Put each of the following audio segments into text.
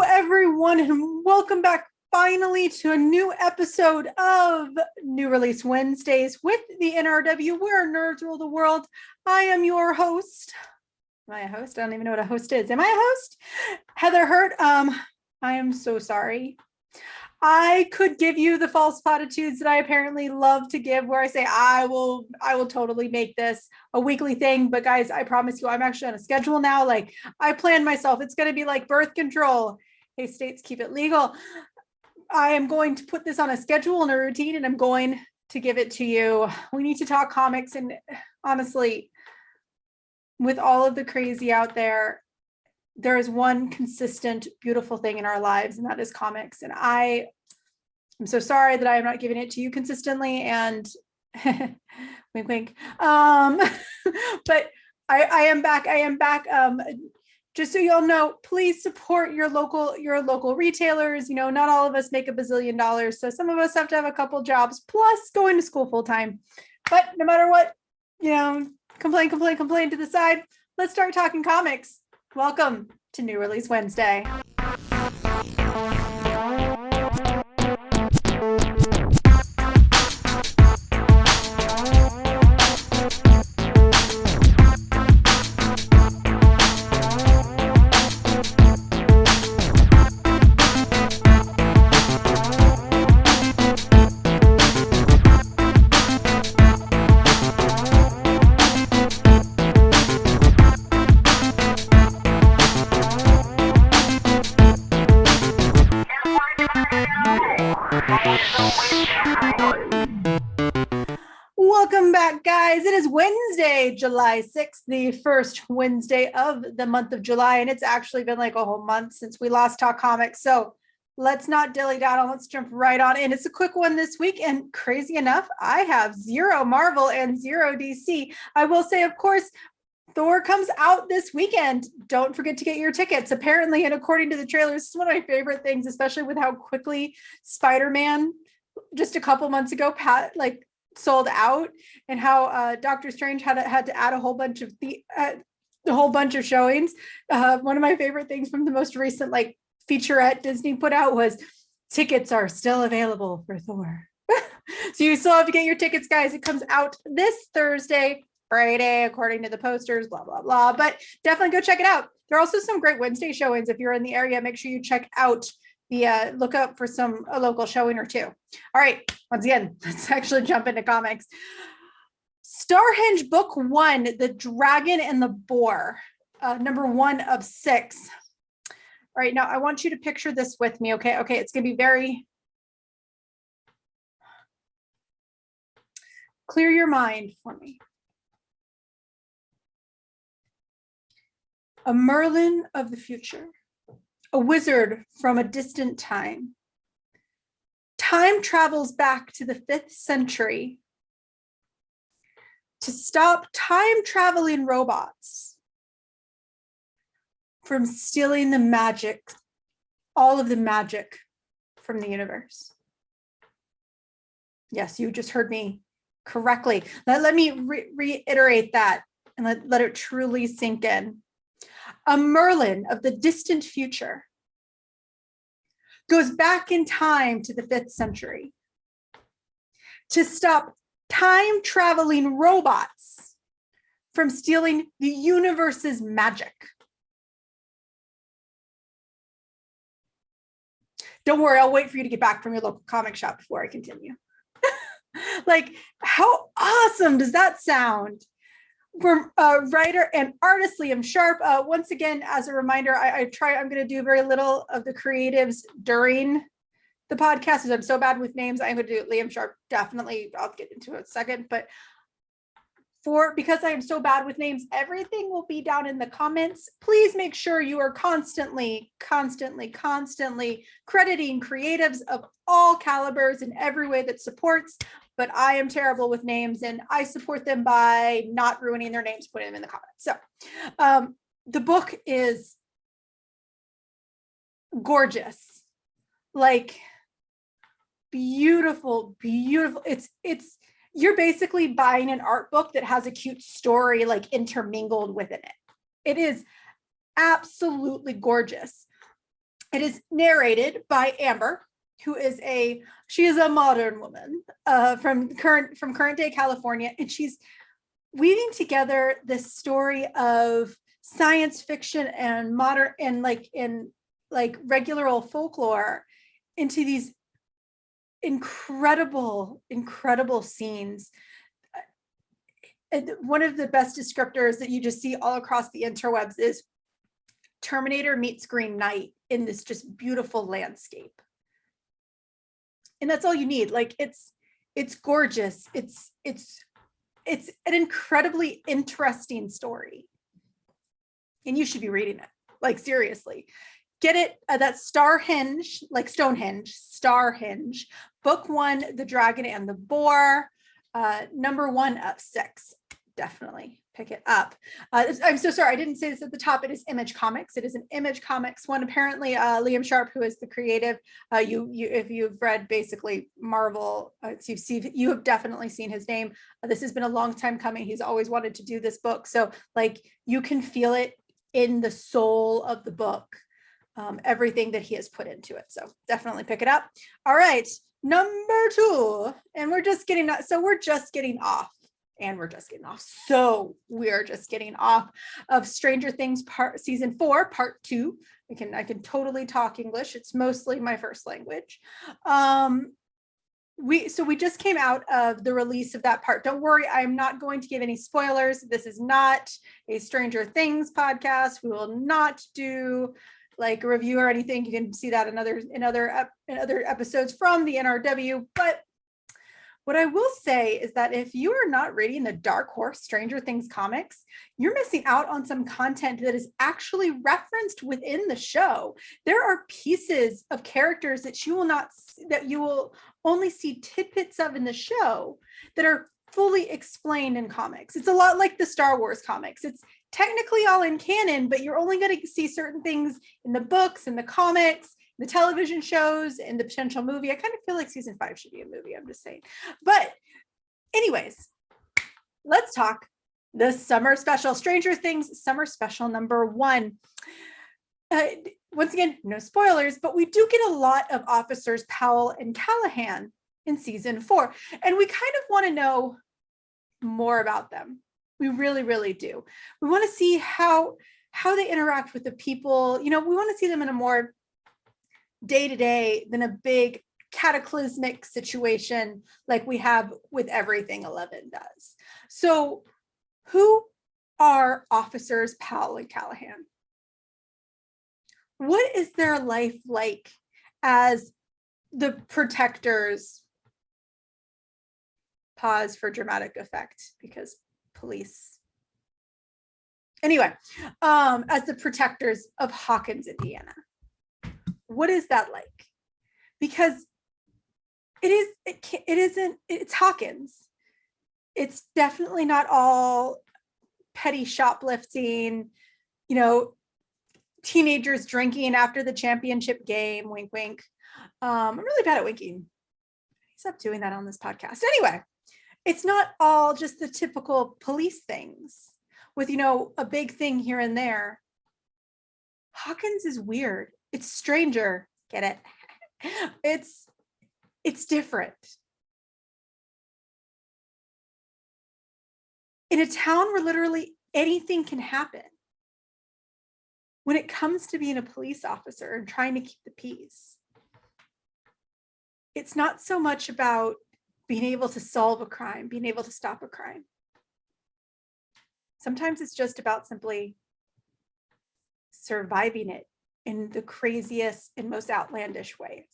everyone, and welcome back finally to a new episode of New Release Wednesdays with the NRW, where nerds rule the world. I am your host. Am I a host? I don't even know what a host is. Am I a host? Heather Hurt. I am so sorry. I could give you the false platitudes that I apparently love to give, where I say I will totally make this a weekly thing. But guys, I promise you, I'm actually on a schedule now. Like, I planned myself. It's going to be like birth control. Hey, states, keep it legal. I am going to put this on a schedule and a routine, and I'm going to give it to you. We need to talk comics, and honestly, with all of the crazy out there, there is one consistent, beautiful thing in our lives, and that is comics. And I'm so sorry that I am not giving it to you consistently, and wink, wink. But I am back. Just so y'all know, please support your local retailers. You know, not all of us make $1 bazillion. So some of us have to have a couple jobs plus going to school full time. But no matter what, you know, complain to the side. Let's start talking comics. Welcome to New Release Wednesday. Welcome back, guys. It is Wednesday, July 6th, the first Wednesday of the month of July, and it's actually been like a whole month since we last talked comics. So let's not dilly-dally, let's jump right on in. It's a quick one this week, and crazy enough, I have 0 Marvel and 0 DC. I will say, of course, Thor comes out this weekend. Don't forget to get your tickets. Apparently, and according to the trailers, it's one of my favorite things, especially with how quickly Spider-Man just a couple months ago sold out, and how Doctor Strange had to add a whole bunch of showings. One of my favorite things from the most recent featurette Disney put out was tickets are still available for Thor. So you still have to get your tickets, guys. It comes out this Thursday, Friday, according to the posters, blah, blah, blah. But definitely go check it out. There are also some great Wednesday showings. If you're in the area, make sure you check out look up for a local showing or two. All right, once again, let's actually jump into comics. Starhenge book 1, The Dragon and the Boar, number 1 of 6. All right, now I want you to picture this with me, okay? Okay, it's gonna be very clear your mind for me. A Merlin of the future. A wizard from a distant time. Time travels back to the 5th century to stop time-traveling robots from stealing the magic, all of the magic from the universe. Yes, you just heard me correctly. Let me reiterate that and let it truly sink in. A Merlin of the distant future goes back in time to the 5th century to stop time-traveling robots from stealing the universe's magic. Don't worry, I'll wait for you to get back from your local comic shop before I continue. Like, how awesome does that sound? From writer and artist Liam Sharp. Once again, as a reminder, I'm going to do very little of the creatives during the podcast, because I'm so bad with names. I'm going to do Liam Sharp, definitely. I'll get into it in a second. But because I am so bad with names, everything will be down in the comments. Please make sure you are constantly crediting creatives of all calibers in every way that supports. But I am terrible with names, and I support them by not ruining their names, putting them in the comments. So the book is gorgeous, like beautiful. It's you're basically buying an art book that has a cute story like intermingled within it. It is absolutely gorgeous. It is narrated by Amber, who is a modern woman from current day California, and she's weaving together this story of science fiction and modern and regular old folklore into these incredible scenes. One of the best descriptors that you just see all across the interwebs is Terminator meets Green Knight in this just beautiful landscape. And that's all you need. Like it's gorgeous. It's an incredibly interesting story. And you should be reading it. Like seriously. Get it. That's Starhenge, like Stonehenge, Starhenge. Book 1, The Dragon and the Boar. Number 1 of 6. Definitely pick it up. I'm so sorry, I didn't say this at the top. It is Image Comics. It is an Image Comics one. Apparently, Liam Sharp, who is the creative, you if you've read basically Marvel, you have definitely seen his name. This has been a long time coming. He's always wanted to do this book, so like you can feel it in the soul of the book, everything that he has put into it. So definitely pick it up. All right, number 2, and we're just getting off. So we are just getting off of Stranger Things season 4, part 2. I can totally talk English. It's mostly my first language. We just came out of the release of that part. Don't worry, I'm not going to give any spoilers. This is not a Stranger Things podcast. We will not do like a review or anything. You can see that in other episodes from the NRW. But what I will say is that if you are not reading the Dark Horse Stranger Things comics, you're missing out on some content that is actually referenced within the show. There are pieces of characters that you will only see tidbits of in the show that are fully explained in comics. It's a lot like the Star Wars comics. It's technically all in canon, but you're only going to see certain things in the books, in the comics, the television shows, and the potential movie. I kind of feel like season 5 should be a movie, I'm just saying. But anyways, let's talk the summer special, Stranger Things summer special number 1. Once again, no spoilers, but we do get a lot of officers Powell and Callahan in season 4. And we kind of want to know more about them. We really, really do. We want to see how they interact with the people. We want to see them in a more day-to-day than a big cataclysmic situation like we have with everything 11 does. So who are officers Powell and Callahan? What is their life like as the protectors? Pause for dramatic effect because police. Anyway, as the protectors of Hawkins, Indiana. What is that like? Because it's Hawkins. It's definitely not all petty shoplifting, teenagers drinking after the championship game, wink, wink. I'm really bad at winking. Stop doing that on this podcast. Anyway, it's not all just the typical police things with, a big thing here and there. Hawkins is weird. It's stranger. Get it? It's different. In a town where literally anything can happen, when it comes to being a police officer and trying to keep the peace, it's not so much about being able to solve a crime, being able to stop a crime. Sometimes it's just about simply surviving it in the craziest and most outlandish ways.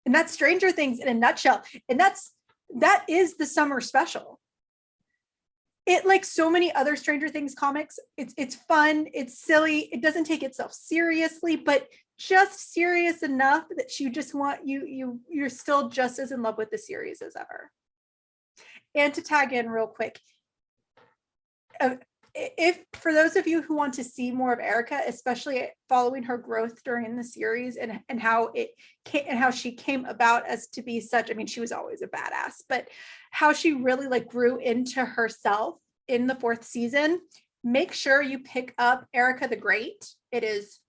And that's Stranger Things in a nutshell. And that is the summer special. It, like so many other Stranger Things comics, it's fun, it's silly, it doesn't take itself seriously, but just serious enough that you just want you're still just as in love with the series as ever. And to tag in real quick, if for those of you who want to see more of Erica, especially following her growth during the series and how she came about as to be such, she was always a badass, but how she really grew into herself in the 4th season, make sure you pick up Erica the Great. It is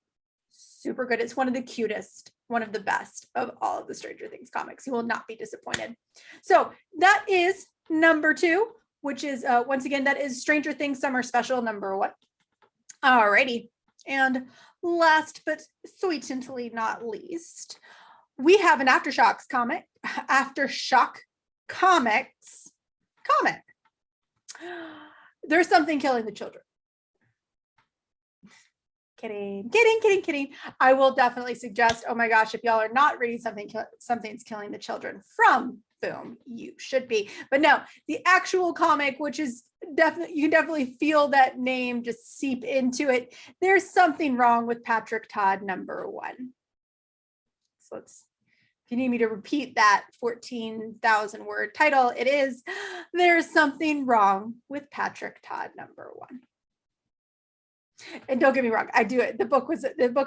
super good. It's one of the cutest, one of the best of all of the Stranger Things comics. You will not be disappointed. So that is number 2, which is once again, that is Stranger Things Summer Special number 1. Alrighty. And last but sweetly not least, we have an Aftershocks comic, Aftershock Comics comic. There's something killing the children. Kidding. I will definitely suggest, oh my gosh, if y'all are not reading Something's Killing the Children from Boom, you should be. But no, the actual comic, which is definitely, you can definitely feel that name just seep into it. There's Something Wrong with Patrick Todd number 1. So if you need me to repeat that 14,000 word title, it is There's Something Wrong with Patrick Todd number 1. And don't get me wrong, I do it. The book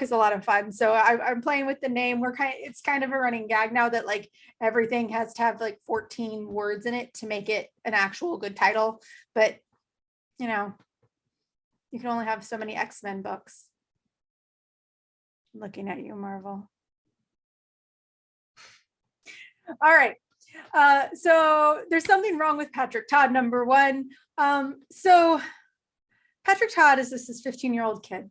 is a lot of fun. So I'm playing with the name. It's kind of a running gag now that like everything has to have like 14 words in it to make it an actual good title. But you know, you can only have so many X-Men books. I'm looking at you, Marvel. All right. So There's Something Wrong with Patrick Todd number 1. So Patrick Todd is this 15-year-old kid.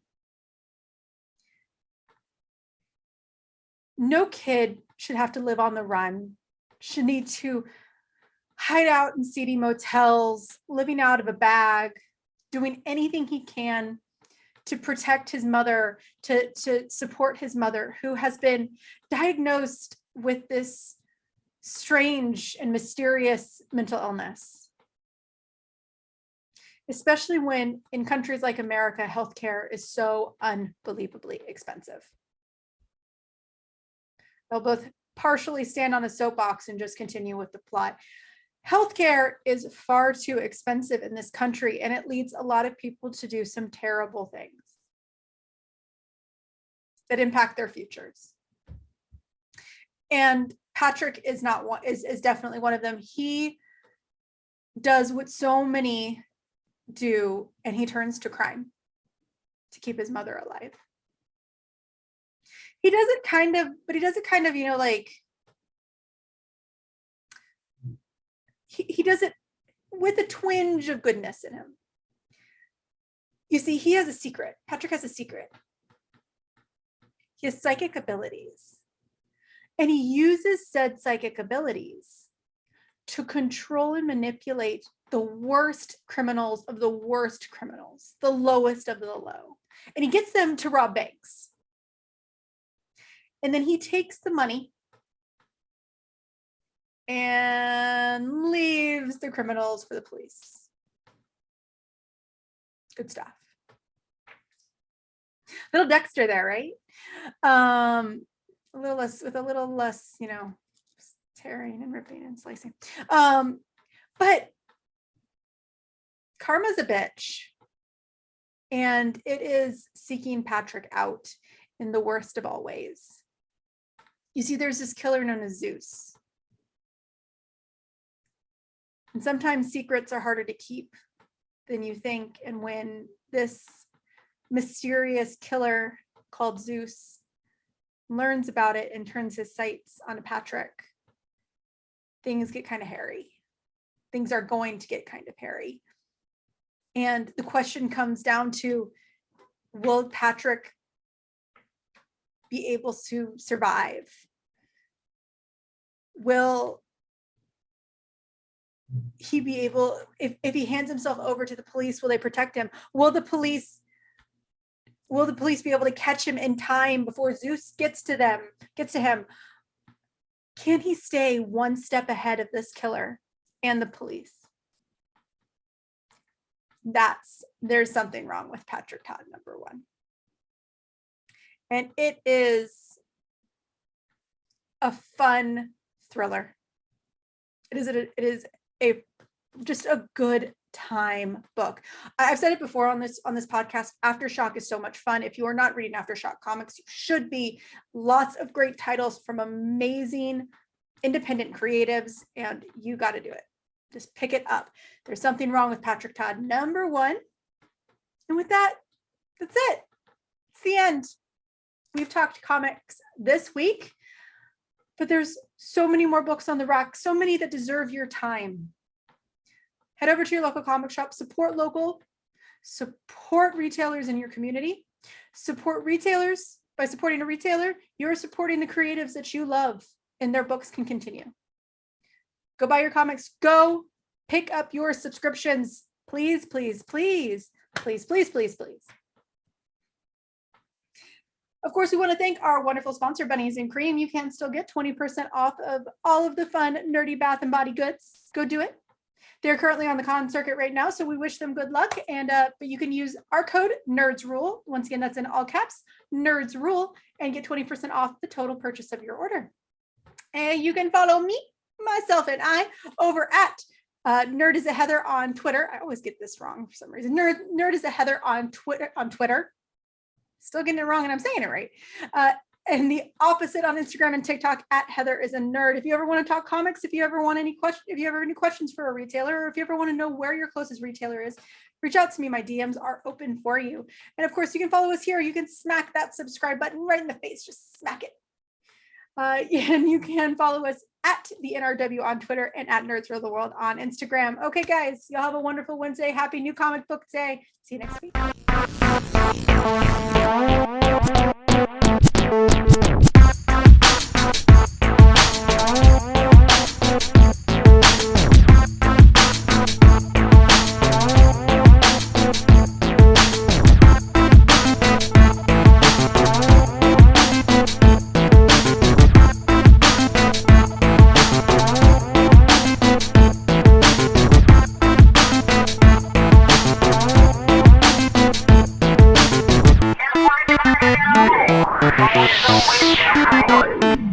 No kid should have to live on the run, should need to hide out in seedy motels, living out of a bag, doing anything he can to protect his mother, to support his mother, who has been diagnosed with this strange and mysterious mental illness. Especially when in countries like America, healthcare is so unbelievably expensive. They'll both partially stand on a soapbox and just continue with the plot. Healthcare is far too expensive in this country, and it leads a lot of people to do some terrible things that impact their futures. And Patrick is definitely one of them. He does what so many do, and he turns to crime to keep his mother alive. He does it kind of, you know, like he does it with a twinge of goodness in him. You see, he has a secret. Patrick has a secret. He has psychic abilities, and he uses said psychic abilities to control and manipulate the worst criminals of the worst criminals, the lowest of the low. And he gets them to rob banks. And then he takes the money and leaves the criminals for the police. Good stuff. Little Dexter there, right? A little less, you know, tearing and ripping and slicing. But karma's a bitch, and it is seeking Patrick out in the worst of all ways. You see, there's this killer known as Zeus. And sometimes secrets are harder to keep than you think. And when this mysterious killer called Zeus learns about it and turns his sights on Patrick, things get kind of hairy. Things are going to get kind of hairy. And the question comes down to, will Patrick be able to survive? Will he be able, if he hands himself over to the police, will they protect him? Will the police be able to catch him in time before Zeus gets to him? Can he stay one step ahead of this killer and the police? There's Something Wrong with Patrick Todd number 1. And it is a fun thriller. It is just a good time book. I've said it before on this podcast. Aftershock is so much fun. If you are not reading Aftershock Comics, you should be. Lots of great titles from amazing independent creatives, and you got to do it. Just pick it up. There's Something Wrong with Patrick Todd number 1. And with that, that's it. It's the end. We've talked comics this week, but there's so many more books on the rack, so many that deserve your time. Head over to your local comic shop, support local, support retailers in your community, support retailers. By supporting a retailer, you're supporting the creatives that you love, and their books can continue. Go buy your comics. Go pick up your subscriptions. Please, please, please, please, please, please, please. Of course, we want to thank our wonderful sponsor, Bunnies and Cream. You can still get 20% off of all of the fun, nerdy bath and body goods. Go do it. They're currently on the con circuit right now, so we wish them good luck. And but you can use our code NERDSRULE. Once again, that's in all caps, NERDSRULE, and get 20% off the total purchase of your order. And you can follow me, myself, and I over at Nerd is a Heather on Twitter. I always get this wrong for some reason. Nerd is a Heather on Twitter. Still getting it wrong, and I'm saying it right. And the opposite on Instagram and TikTok at Heather is a Nerd. If you ever want to talk comics, if you ever want any questions, if you ever have any questions for a retailer, or if you ever want to know where your closest retailer is, reach out to me. My DMs are open for you. And of course, you can follow us here. You can smack that subscribe button right in the face. Just smack it. And you can follow us at the NRW on Twitter and at Nerds Rule the World on Instagram. Okay, guys, y'all have a wonderful Wednesday. Happy New Comic Book Day. See you next week. So we can